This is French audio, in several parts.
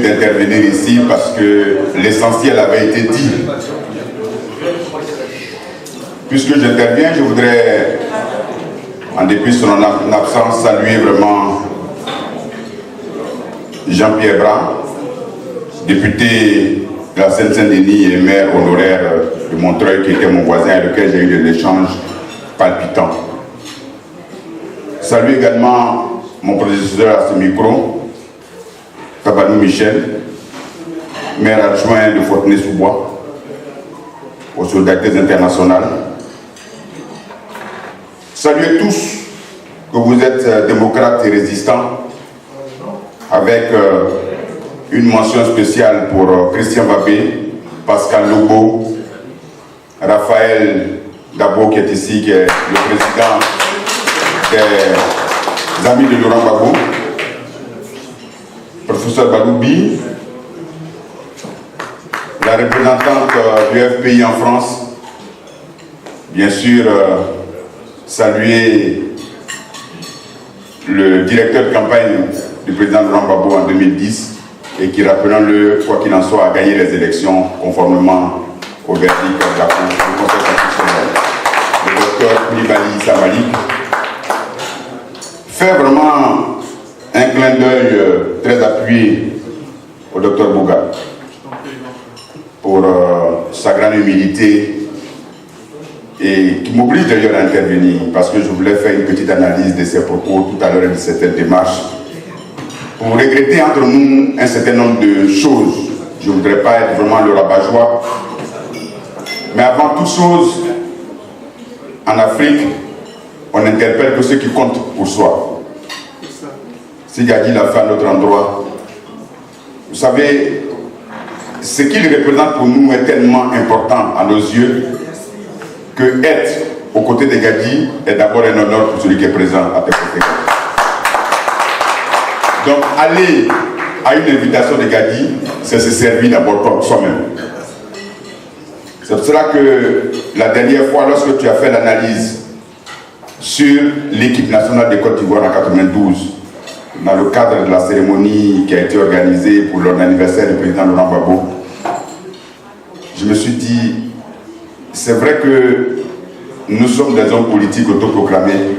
d'intervenir ici parce que l'essentiel avait été dit. Puisque j'interviens, je voudrais, en dépit de son absence, saluer vraiment Jean-Pierre Bras, député de la Seine-Saint-Denis et maire honoraire de Montreuil, qui était mon voisin avec lequel j'ai eu des échanges palpitants. Saluer également mon prédécesseur à ce micro, Tabanou Michel, maire adjoint de Fontenay-sous-Bois, aux solidarités internationales. Saluer tous que vous êtes démocrates et résistants, avec une mention spéciale pour Christian Babé, Pascal Lobo, Raphaël Dabo qui est ici, qui est le président des Amis de Laurent Gbagbo, professeur Baloubi, la représentante du FPI en France, bien sûr saluer le directeur de campagne du président Laurent Gbagbo en 2010 et qui, rappelons-le, quoi qu'il en soit, a gagné les élections conformément au verdict de la Cour du Conseil constitutionnel. Le docteur Koulibaly Samalik fait vraiment un clin d'œil très appuyé au docteur Bouga pour sa grande humilité et qui m'oblige d'ailleurs à intervenir parce que je voulais faire une petite analyse de ses propos tout à l'heure de cette démarche pour regretter entre nous un certain nombre de choses. Je ne voudrais pas être vraiment le rabat-joie, mais avant toute chose, en Afrique, on n'interpelle que ceux qui comptent pour soi. Si Gadi l'a fait à notre endroit, vous savez, ce qu'il représente pour nous est tellement important à nos yeux que être aux côtés de Gadi est d'abord un honneur pour celui qui est présent à tes côtés. Donc aller à une invitation de Gadi, c'est se servir d'abord comme soi-même. C'est pour cela que la dernière fois, lorsque tu as fait l'analyse sur l'équipe nationale de Côte d'Ivoire en 92, dans le cadre de la cérémonie qui a été organisée pour l'anniversaire du président Laurent Gbagbo, je me suis dit, c'est vrai que nous sommes des hommes politiques autoproclamés,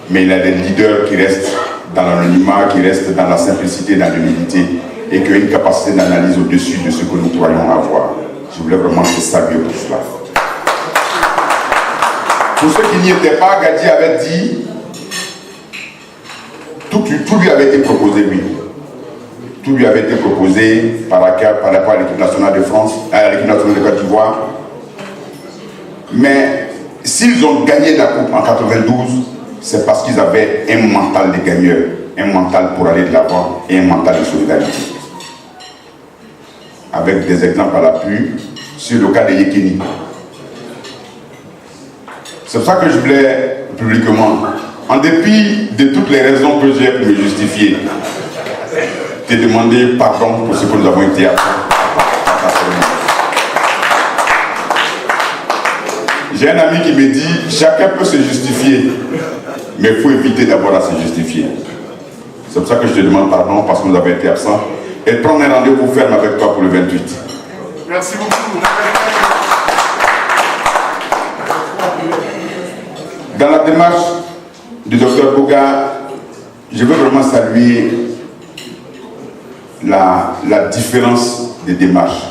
mais il y a des leaders qui restent dans l'anonymat, qui restent dans la simplicité, dans l'humilité, et qui ont une capacité d'analyse au-dessus de ce que nous croyons avoir. Je voulais vraiment te saluer pour cela. Pour ceux qui n'y étaient pas, Gadi avait dit, tout lui avait été proposé, lui. Tout lui avait été proposé par rapport à l'équipe nationale de France, à l'équipe nationale de Côte d'Ivoire. Mais s'ils ont gagné la Coupe en 92, c'est parce qu'ils avaient un mental de gagneur, un mental pour aller de l'avant et un mental de solidarité. Avec des exemples à l'appui sur le cas de Yekini. C'est pour ça que je voulais publiquement, en dépit de toutes les raisons que j'ai pour me justifier, te demander pardon pour ce que nous avons été absents. J'ai un ami qui me dit, chacun peut se justifier, mais il faut éviter d'abord à se justifier. C'est pour ça que je te demande pardon parce que nous avons été absents et prendre un rendez-vous ferme avec toi pour le 28. Merci beaucoup. Dans la démarche du docteur Bouga, je veux vraiment saluer la différence des démarches.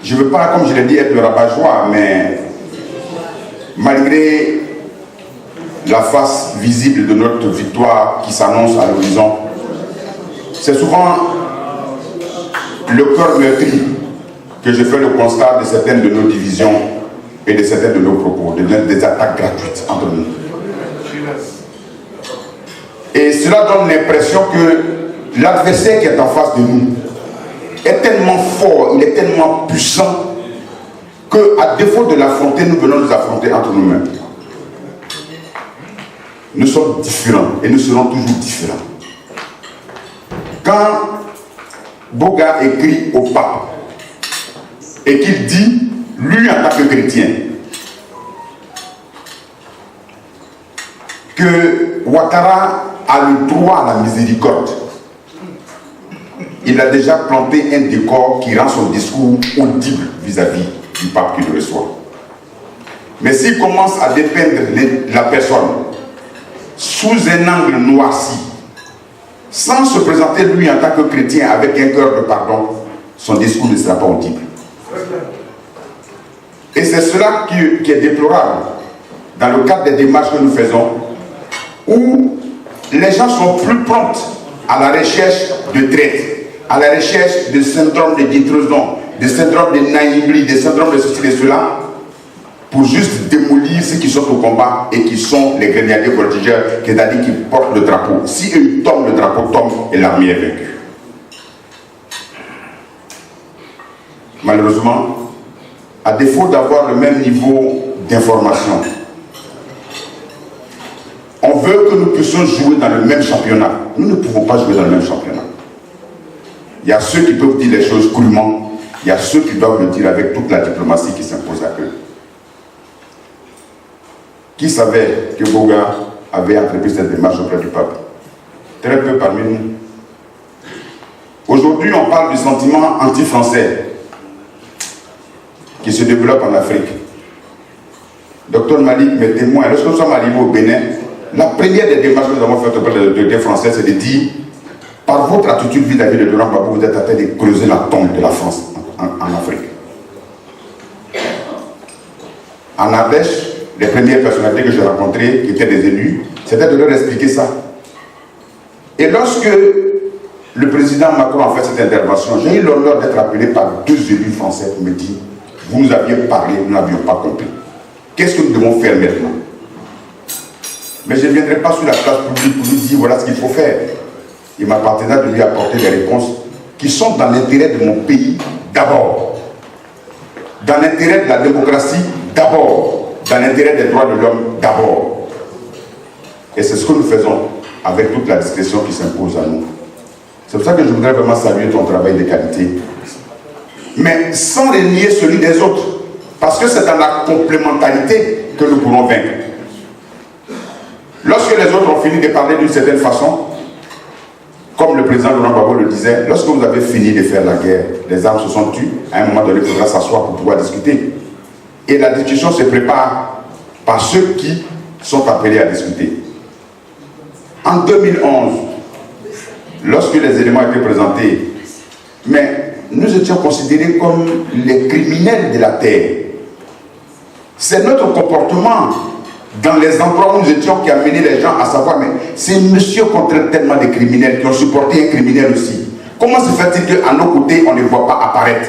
Je ne veux pas, comme je l'ai dit, être le rabat-joie, mais malgré la face visible de notre victoire qui s'annonce à l'horizon, c'est souvent le cœur meurtri que je fais le constat de certaines de nos divisions et de certains de nos propos, des attaques gratuites entre nous. Et cela donne l'impression que l'adversaire qui est en face de nous est tellement fort, il est tellement puissant qu'à défaut de l'affronter, nous venons nous affronter entre nous-mêmes. Nous sommes différents et nous serons toujours différents. Quand Bouga écrit au pape et qu'il dit, lui en tant que chrétien, que Ouattara a le droit à la miséricorde, il a déjà planté un décor qui rend son discours audible vis-à-vis du pape qui le reçoit. Mais s'il commence à dépeindre la personne sous un angle noirci, sans se présenter lui en tant que chrétien avec un cœur de pardon, son discours ne sera pas audible. Et c'est cela qui est déplorable dans le cadre des démarches que nous faisons, où les gens sont plus prompts à la recherche de traite, à la recherche de syndrome de Dietroson, de syndrome de Naïbli, de syndrome de ceci et cela, pour juste démolir ceux qui sont au combat et qui sont les grenadiers voltigeurs, c'est-à-dire qui portent le drapeau. Si eux tombent, le drapeau tombe et l'armée est vaincue. Malheureusement, à défaut d'avoir le même niveau d'information, on veut que nous puissions jouer dans le même championnat. Nous ne pouvons pas jouer dans le même championnat. Il y a ceux qui peuvent dire les choses crûment, il y a ceux qui doivent le dire avec toute la diplomatie qui s'impose à eux. Qui savait que Boga avait entrepris cette démarche auprès du pape? Très peu parmi nous. Aujourd'hui, on parle du sentiment anti-français qui se développe en Afrique. Docteur Malik m'est témoin. Lorsque nous sommes arrivés au Bénin, la première des démarches que nous avons faites auprès des autorités françaises, c'est de dire, par votre attitude vis-à-vis de Laurent Gbagbo, vous êtes en train de creuser la tombe de la France en Afrique. En Ardèche, les premières personnalités que j'ai rencontrées, qui étaient des élus, c'était de leur expliquer ça. Et lorsque le président Macron a fait cette intervention, j'ai eu l'honneur d'être appelé par 2 élus français pour me dire, vous nous aviez parlé, nous n'avions pas compris. Qu'est-ce que nous devons faire maintenant? Mais je ne viendrai pas sur la place publique pour lui dire, voilà ce qu'il faut faire. Il m'appartiendra de lui apporter des réponses qui sont dans l'intérêt de mon pays d'abord, dans l'intérêt de la démocratie d'abord, dans l'intérêt des droits de l'homme d'abord. Et c'est ce que nous faisons avec toute la discrétion qui s'impose à nous. C'est pour ça que je voudrais vraiment saluer ton travail de qualité, mais sans renier celui des autres, parce que c'est dans la complémentarité que nous pourrons vaincre. Lorsque les autres ont fini de parler d'une certaine façon, comme le président Laurent Gbagbo le disait, lorsque vous avez fini de faire la guerre, les armes se sont tues, à un moment donné, il faudra s'asseoir pour pouvoir discuter. Et la discussion se prépare par ceux qui sont appelés à discuter. En 2011, lorsque les éléments étaient présentés, mais nous étions considérés comme les criminels de la terre. C'est notre comportement dans les endroits où nous étions qui a mené les gens à savoir, mais ces messieurs contre tellement de criminels qui ont supporté un criminel aussi. Comment se fait-il qu'à nos côtés, on ne voit pas apparaître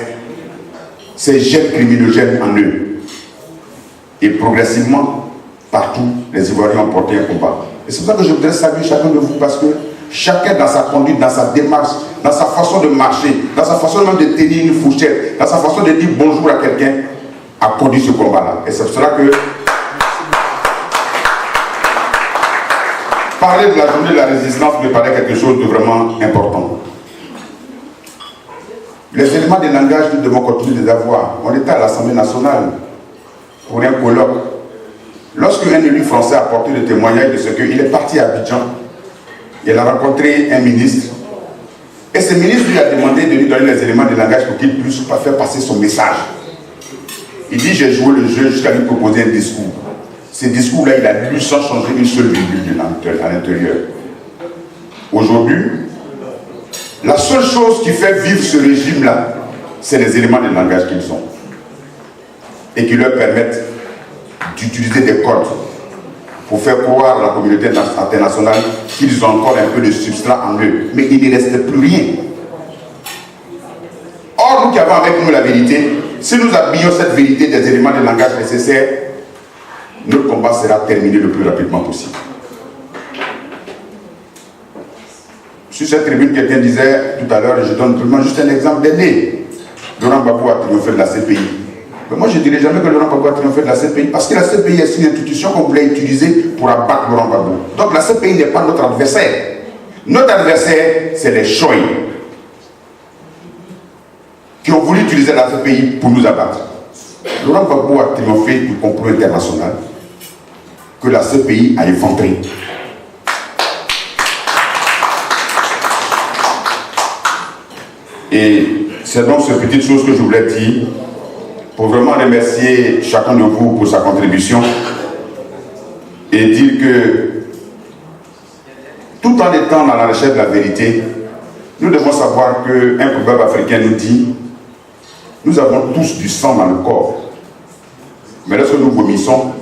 ces jeunes criminogènes en eux? Et progressivement, partout, les Ivoiriens ont porté un combat. Et c'est pour ça que je voudrais saluer chacun de vous, parce que chacun dans sa conduite, dans sa démarche, dans sa façon de marcher, dans sa façon même de tenir une fourchette, dans sa façon de dire bonjour à quelqu'un, a conduit ce combat-là. Et c'est pour cela que parler de la journée de la résistance me paraît quelque chose de vraiment important. Les éléments de langage, nous devons continuer de les avoir. On était à l'Assemblée nationale pour un colloque. Lorsque un élu français a apporté le témoignage de ce qu'il est parti à Abidjan, il a rencontré un ministre, et ce ministre lui a demandé de lui donner les éléments de langage pour qu'il puisse faire passer son message. Il dit, j'ai joué le jeu jusqu'à lui proposer un discours. Ce discours-là, il a lu sans changer une seule virgule à l'intérieur. Aujourd'hui, la seule chose qui fait vivre ce régime-là, c'est les éléments de langage qu'ils ont. Et qui leur permettent d'utiliser des codes pour faire croire à la communauté internationale qu'ils ont encore un peu de substrat en eux. Mais il ne reste plus rien. Or, nous qui avons avec nous la vérité, si nous habillons cette vérité des éléments de langage nécessaires, notre combat sera terminé le plus rapidement possible. Sur cette tribune, quelqu'un disait tout à l'heure, et je donne vraiment juste un exemple d'année, Laurent Gbagbo a triomphé de la CPI. Mais moi, je ne dirais jamais que Laurent Gbagbo a triomphé de la CPI, parce que la CPI est une institution qu'on voulait utiliser pour abattre Laurent Gbagbo. Donc la CPI n'est pas notre adversaire. Notre adversaire, c'est les Choy, qui ont voulu utiliser la CPI pour nous abattre. Laurent Gbagbo a triomphé du complot international que la CPI a inventé. Et c'est donc cette petite chose que je voulais dire pour vraiment remercier chacun de vous pour sa contribution et dire que tout en étant dans la recherche de la vérité, nous devons savoir qu'un proverbe africain nous dit: nous avons tous du sang dans le corps, mais lorsque nous vomissons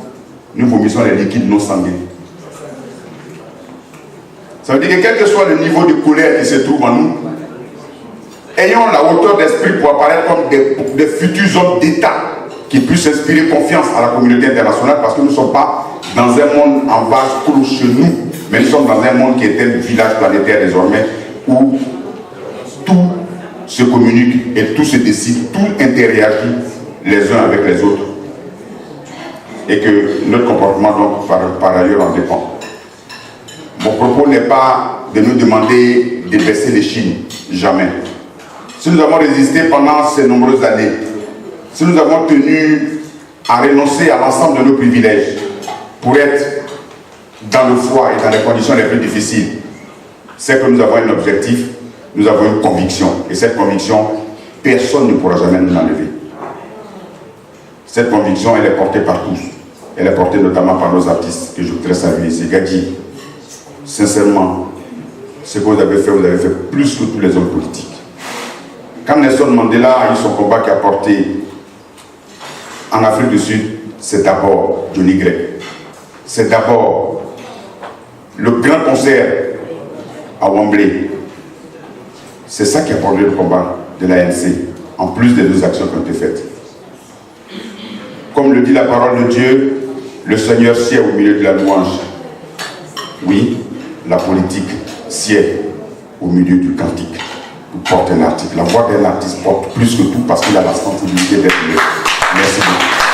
les liquides non sanguins. Ça veut dire que quel que soit le niveau de colère qui se trouve en nous, ayons la hauteur d'esprit pour apparaître comme des futurs hommes d'État qui puissent inspirer confiance à la communauté internationale, parce que nous ne sommes pas dans un monde en vase clos chez nous, mais nous sommes dans un monde qui est un village planétaire désormais, où tout se communique et tout se décide, tout interagit les uns avec les autres. Et que notre comportement, donc, par ailleurs, en dépend. Mon propos n'est pas de nous demander de baisser les chines, jamais. Si nous avons résisté pendant ces nombreuses années, si nous avons tenu à renoncer à l'ensemble de nos privilèges pour être dans le froid et dans les conditions les plus difficiles, c'est que nous avons un objectif, nous avons une conviction. Et cette conviction, personne ne pourra jamais nous l'enlever. Cette conviction, elle est portée par tous. Elle est portée notamment par nos artistes, que je voudrais saluer. C'est Gadji. Sincèrement, ce que vous avez fait plus que tous les hommes politiques. Quand Nelson Mandela a eu son combat qui a porté en Afrique du Sud, c'est d'abord Johnny Gregg. C'est d'abord le grand concert à Wembley. C'est ça qui a porté le combat de l'ANC, en plus des deux actions qui ont été faites. Comme le dit la parole de Dieu, le Seigneur sied au milieu de la louange. Oui, la politique sied au milieu du cantique. Pour porter l'artiste. La voix d'un artiste porte plus que tout parce qu'il a la sensibilité d'être. Merci beaucoup.